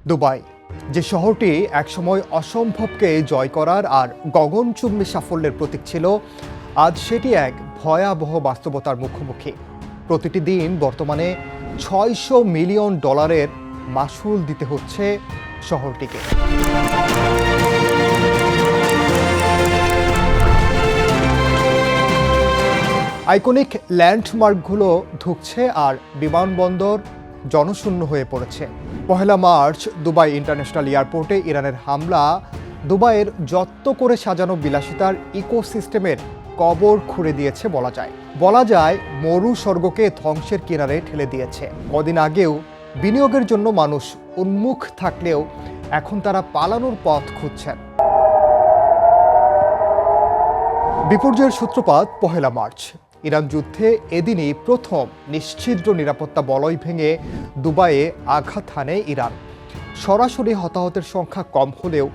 Dubai, যে শহরটি একসময় অসম্ভবকে জয় করার আর গগনচুম্বী সাফল্যের প্রতীক ছিল, আজ সেটি এক ভয়াবহ বাস্তবতার মুখোমুখি। প্রতিটি দিন বর্তমানে $600 মিলিয়ন মাসুল দিতে হচ্ছে শহরটিকে। আইকনিক ল্যান্ডমার্কগুলো ধুঁকছে আর বিমানবন্দর জনশূন্য হয়ে পড়েছে। 1 মার্চ দুবাই ইন্টারন্যাশনাল এয়ারপোর্টে ইরানের হামলা দুবাইয়ের যত্ন করে সাজানো বিলাসিতার ইকোসিস্টেমের কবর খুঁড়ে দিয়েছে বলা যায় মরু স্বর্গকে ধ্বংসের কিনারে ঠেলে দিয়েছে। কদিন আগেও বিনিয়োগের জন্য মানুষ উন্মুখ থাকলেও এখন তারা পালানোর পথ খুঁজছেন। বিপর্যয়ের সূত্রপাত 1 মার্চ। ইরান যুদ্ধে এদিনই প্রথম নিশ্ছিদ্র নিরাপত্তা বলয় ভেঙে দুবাইয়ে আঘাত হানে ইরান। সরাসরি হতাহতের সংখ্যা কম হলেও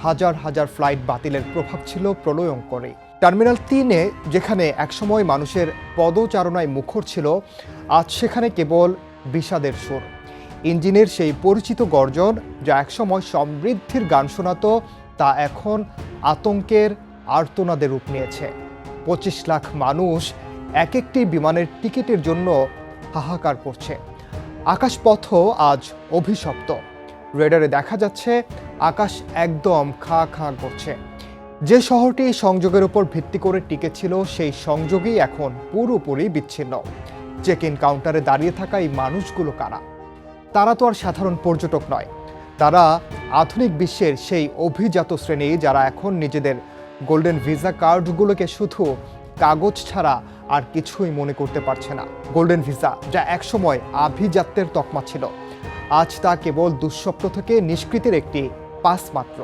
হাজার হাজার ফ্লাইট বাতিলের প্রভাব ছিল প্রলয়ঙ্করী। টার্মিনাল 3-এ যেখানে একসময় মানুষের পদচারণায় মুখর ছিল, আজ সেখানে কেবল বিষাদের সুর। ইঞ্জিনের সেই পরিচিত গর্জন যা একসময় সমৃদ্ধির গান শোনাতো, তা এখন আতঙ্কের আর্তনাদের রূপ নিয়েছে। 25 লাখ মানুষ এক একটি বিমানের টিকিটের জন্য হাহাকার করছে। আকাশপথও আজ অভিশপ্ত। রেডারে দেখা যাচ্ছে আকাশ একদম খাঁ খাঁ করছে। যে শহরটি সংযোগের উপর ভিত্তি করে টিকে ছিল, সেই সংযোগই এখন পুরোপুরি বিচ্ছিন্ন। চেক ইন কাউন্টারে দাঁড়িয়ে থাকা এই মানুষগুলো কারা? তারা তো আর সাধারণ পর্যটক নয়, তারা আধুনিক বিশ্বের সেই অভিজাত শ্রেণী যারা এখন নিজেদের গোল্ডেন ভিসা কার্ডগুলোকে শুধু কাগজ ছাড়া আর কিছুই মনে করতে পারছে না। গোল্ডেন ভিসা, যা একসময় আভিজাত্যের তকমা ছিল, আজ তা কেবল দুঃস্বপ্ন থেকে নিষ্কৃতির একটি পাস মাত্র।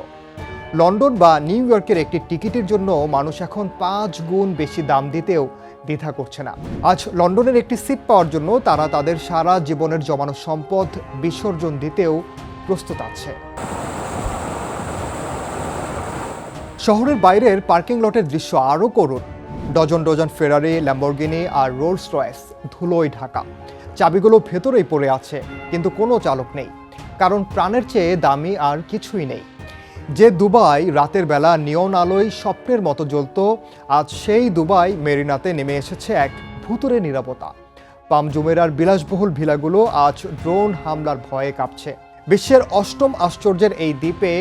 লন্ডন বা নিউ ইয়র্কের একটি টিকিটের জন্য মানুষ এখন 5 গুণ বেশি দাম দিতেও দ্বিধা করছে না। আজ লন্ডনের একটি সিট পাওয়ার জন্য তারা তাদের সারা জীবনের জমানো সম্পদ বিসর্জন দিতেও প্রস্তুত আছে। শহরের বাইরের পার্কিং লটের দৃশ্য আরও করুন। ডজন ডজন ফেরারি, ল্যাম্বরগিনি আর রোলস রয়েস ধুলোয় ঢাকা। চাবিগুলো ভেতরেই পড়ে আছে, কিন্তু কোনো চালক নেই, কারণ প্রাণের চেয়ে দামি আর কিছুই নেই। যে দুবাই রাতের বেলা নিয়ন আলোয় স্বপ্নের মতো জ্বলত, আজ সেই দুবাই মেরিনাতে নেমে এসেছে এক ভুতুরে নীরবতা। পাম জুমেরার বিলাসবহুল ভিলাগুলো আজ ড্রোন হামলার ভয়ে কাঁপছে। বিশ্বের 8ম আশ্চর্যের এই দ্বীপে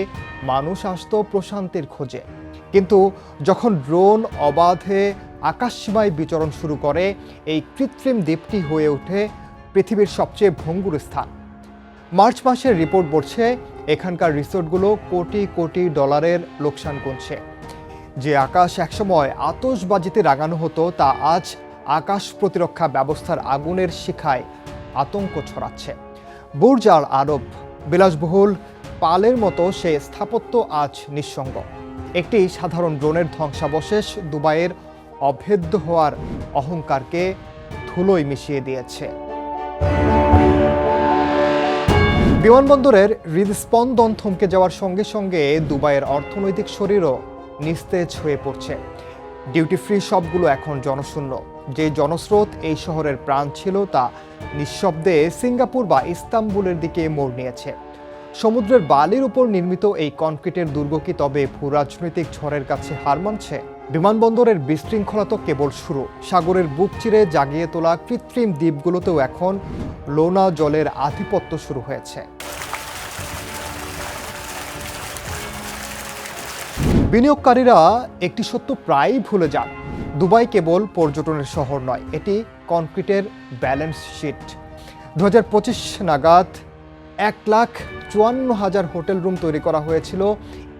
মানুষ আসত প্রশান্তির খোঁজে, কিন্তু যখন ড্রোন অবাধে আকাশসীমায় বিচরণ শুরু করে, এই কৃত্রিম দ্বীপটি হয়ে ওঠে পৃথিবীর সবচেয়ে ভঙ্গুর স্থান। মার্চ মাসের রিপোর্ট বলছে এখানকার রিসোর্টগুলো কোটি কোটি ডলারের লোকসান গুনছে। যে আকাশ একসময় আতশবাজিতে রাঙানো হতো, তা আজ আকাশ প্রতিরক্ষা ব্যবস্থার আগুনের শিখায় আতঙ্ক ছড়াচ্ছে। বুর্জ আল আরব, বিলাসবহুল পালের মতো সে স্থাপত্য আজ নিঃসঙ্গ। একটি সাধারণ ড্রোনের ধ্বংসাবশেষ দুবাইয়ের অভেদ্য হওয়ার অহংকারকে ধুলোয় মিশিয়ে দিয়েছে। বিমানবন্দরের হৃদস্পন্দন থমকে যাওয়ার সঙ্গে সঙ্গে দুবাইয়ের অর্থনৈতিক শরীরও নিস্তেজ হয়ে পড়ছে। ডিউটি ফ্রি শপগুলো এখন জনশূন্য। যে জনস্রোত এই শহরের প্রাণ ছিল, তা নিঃশব্দে সিঙ্গাপুর বা ইস্তাম্বুলের দিকে মোড় নিয়েছে। সমুদ্রের বালির উপর নির্মিত এই কনক্রিটের দুর্গ কি তবে ভূরাজনৈতিক ঝড়ের কাছে হার মানছে? বিমানবন্দরের বিশৃঙ্খলা তো কেবল শুরু। সাগরের বুক চিরে জাগিয়ে তোলা কৃত্রিম দ্বীপগুলোতেও এখন লোনা জলের আধিপত্য শুরু হয়েছে। বিনিয়োগকারীরা একটি সত্য প্রায়ই ভুলে যান, দুবাই কেবল পর্যটনের শহর নয়, এটি কনক্রিটের ব্যালেন্স শিট। 2025 নাগাদ 1,54,000 হোটেল রুম তৈরি করা হয়েছিল,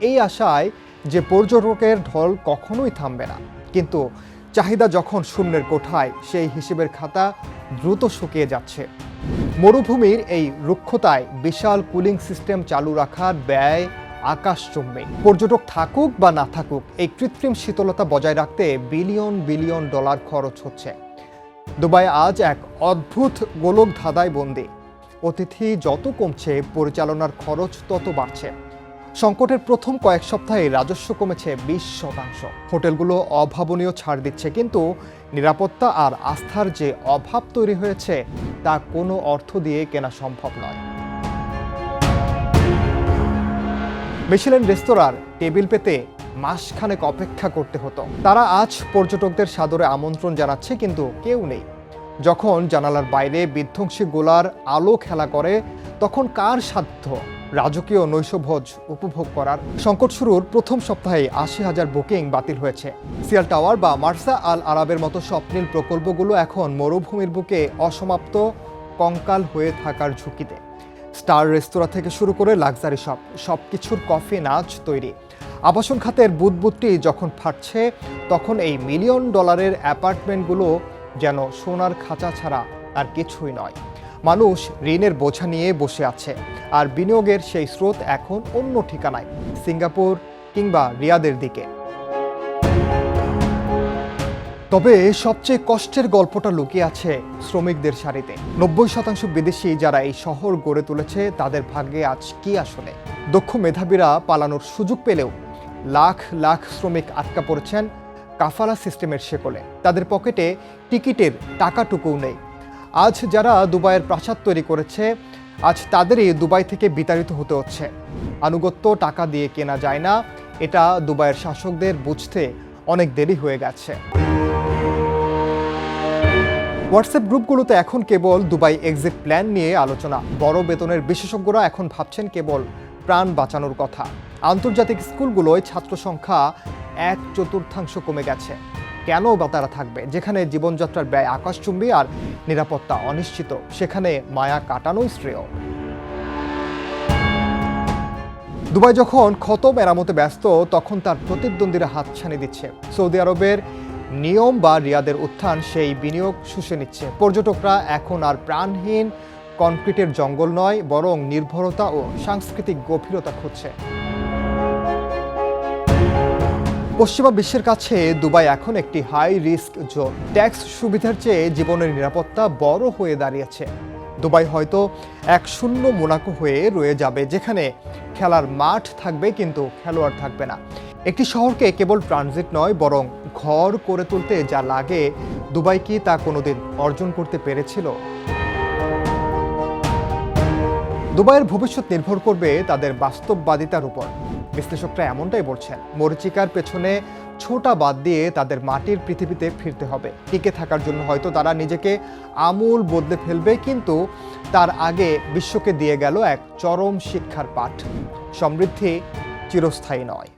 এই আশায় যে পর্যটকের ঢল কখনোই থামবে না। কিন্তু চাহিদা যখন শূন্যের কোঠায়, সেই হিসেবের খাতা দ্রুত শুকিয়ে যাচ্ছে। মরুভূমির এই রুক্ষতায় বিশাল কুলিং সিস্টেম চালু রাখার ব্যয় আকাশচুম্বী। পর্যটক থাকুক বা না থাকুক, এই কৃত্রিম শীতলতা বজায় রাখতে বিলিয়ন বিলিয়ন ডলার খরচ হচ্ছে। দুবাই আজ এক অদ্ভুত গোলক ধাঁধায় বন্দী। অতিথি যত কমছে, পরিচালনার খরচ তত বাড়ছে। সংকটের প্রথম কয়েক সপ্তাহে রাজস্ব কমেছে 20%। হোটেলগুলো অভাবনীয় ছাড় দিচ্ছে, কিন্তু নিরাপত্তা আর আস্থার যে অভাব তৈরি হয়েছে, তা কোনো অর্থ দিয়ে কেনা সম্ভব নয়। মিশেলিন রেস্তোরাঁর টেবিল পেতে মাসখানেক অপেক্ষা করতে হতো। তারা আজ পর্যটকদের সাদরে আমন্ত্রণ জানাচ্ছে, কিন্তু কেউ নেই। যখন জানালার বাইরে বিধ্বংসী গোলার আলো খেলা করে, তখন কার সাধ্য রাজকীয় নৈশভোজ উপভোগ করার? সংকট শুরুর প্রথম সপ্তাহে ৮০,০০০ বুকিং বাতিল হয়েছে। সিয়াল টাওয়ার বা মার্সা আল আরাবের মতো স্বপ্নিল প্রকল্পগুলো এখন মরুভূমির বুকে অসমাপ্ত কঙ্কাল হয়ে থাকার ঝুঁকিতে। স্টার রেস্তোরাঁ থেকে শুরু করে লাক্সারি সবকিছুর কফি নাচ তৈরি। আবাসন খাতের বুদবুদটি যখন ফাটছে, তখন এই মিলিয়ন ডলারের অ্যাপার্টমেন্টগুলো যেন সোনার খাঁচা ছাড়া আর কিছুই নয়। মানুষ ঋণের বোঝা নিয়ে বসে আছে, আর বিনিয়োগের সেই স্রোত এখন অন্য ঠিকানায়, সিঙ্গাপুর কিংবা রিয়াদের দিকে। তবে সবচেয়ে কষ্টের গল্পটা লুকিয়ে আছে শ্রমিকদের সারিতে। ৯০% বিদেশি যারা এই শহর গড়ে তুলেছে, তাদের ভাগ্যে আজ কি আসলে? দক্ষ মেধাবীরা পালানোর সুযোগ পেলেও লাখ লাখ শ্রমিক আটকা পড়েছেন কাফালা সিস্টেমের শেকলে। তাদের পকেটে টিকিটের টাকাটুকুও নেই। আজ যারা দুবাইয়ের প্রাসাদ তৈরি করেছে, আজ তাদেরই দুবাই থেকে বিতাড়িত হতে হচ্ছে। আনুগত্য টাকা দিয়ে কেনা যায় না, এটা দুবাইয়ের শাসকদের বুঝতে অনেক দেরি হয়ে গেছে। হোয়াটসঅ্যাপ গ্রুপগুলোতে এখন কেবল দুবাই এক্সিট প্ল্যান নিয়ে আলোচনা। বড় বেতনের বিশেষজ্ঞরা এখন ভাবছেন কেবল প্রাণ বাঁচানোর কথা। আন্তর্জাতিক স্কুলগুলোয় ছাত্র সংখ্যা 1/4 কমে গেছে। কেন বা তারা থাকবে? যেখানে জীবনযাত্রার ব্যয় আকাশচুম্বী আর নিরাপত্তা অনিশ্চিত, সেখানে মায়া কাটানোই শ্রেয়। দুবাই যখন ক্ষত মেরামতে ব্যস্ত, তখন তার প্রতিদ্বন্দ্বীরা হাতছানি দিচ্ছে। সৌদি আরবের নিয়ম বা রিয়াদের উত্থান সেই বিনিয়োগ শুষে নিচ্ছে। পর্যটকরা এখন আর প্রাণহীন কনক্রিটের জঙ্গল নয়, বরং নির্ভরতা ও সাংস্কৃতিক গভীরতা খুঁজছে। পশ্চিমা বিশ্বের কাছে দুবাই এখন একটি হাই রিস্ক জোন। ট্যাক্স সুবিধার চেয়ে জীবনের নিরাপত্তা বড় হয়ে দাঁড়িয়েছে। দুবাই হয়তো ১-০ মোনাকো হয়ে রয়ে যাবে, যেখানে খেলার মাঠ থাকবে কিন্তু খেলোয়াড় থাকবে না। একটি শহরকে কেবল ট্রানজিট নয়, বরং ঘর করে তুলতে যা লাগে, দুবাই কি তা কোনোদিন অর্জন করতে পেরেছিল? দুবাইয়ের ভবিষ্যৎ নির্ভর করবে তাদের বাস্তববাদিতার উপর। বিশ্লেষকরা এমনটাই বলছেন। মরীচিকার পেছনে ছোটা বাদ দিয়ে তাদের মাটির পৃথিবীতে ফিরতে হবে। টিকে থাকার জন্য হয়তো তারা নিজেকে আমূল বদলে ফেলবে, কিন্তু তার আগে বিশ্বকে দিয়ে গেল এক চরম শিক্ষার পাঠ। সমৃদ্ধি চিরস্থায়ী নয়।